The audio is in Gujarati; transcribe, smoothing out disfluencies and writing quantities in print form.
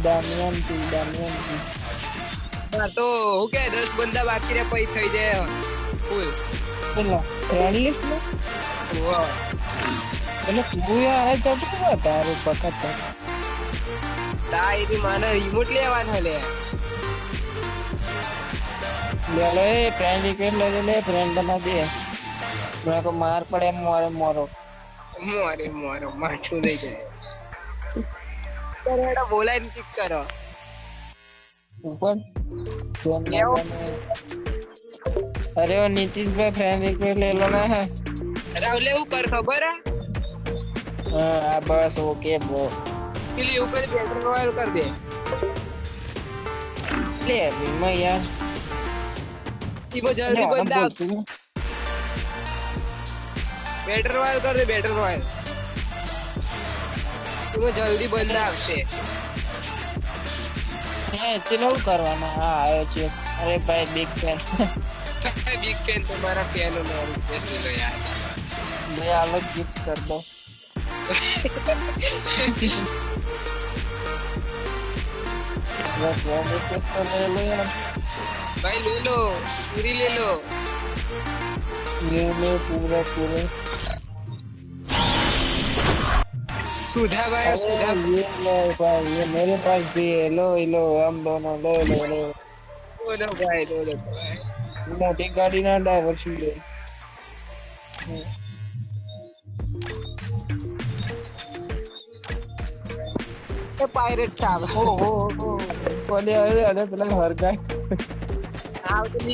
દામિયન થી હા તો હું કે 10 બંદા બાકી રે પછી થઈ જાય ફૂલ પેલા ફ્રેન્ડ લિસ્ટ માં વાહ એટલે તું યાર તો શું તારું પકડ તારી માને રિમોટ લેવાનો લે લે લે ફ્રેન્ડ રિક્વેસ્ટ લે ફ્રેન્ડ બના દે મેં તો માર પડે એમ મોરો મોરે માથું લઈ જાય અરે બોલાય ને કિક કરો ઉપર કેવો અરે ઓ નીતિશભાઈ ફ્રેન્ડ રિક્વેસ્ટ લે લો ને રાहुल એવું કર ખબર હે હા બસ ઓકે બ્રો પેલી એવું કરી બેટર રોયલ કર દે લે વિમા યાર ઈમાં જલ્દી બંદા બેટર રોયલ કર દે બેટર રોયલ ઈમાં જલ્દી બંદા આવશે હે ચલો કરવાના હા આવ્યો છે અરે ભાઈ બિગ ફેન बिग फैन तुम्हारा फैन हो मैं रिक्वेस्ट ले लो यार भाई अलग गिफ्ट कर दो बस रिक्वेस्ट तो ले लो यार भाई ले लो पूरी ले लो ये ले पूरा सुधा भाई सुधा ये लो भाई ये मेरे पास भी है लो हम दोनों लो दोनों भाई मोटी गाड़ी ना ड्राइवर शीट है पायरेट साहब ओ कोने अरे पेला हर गाय आओ तो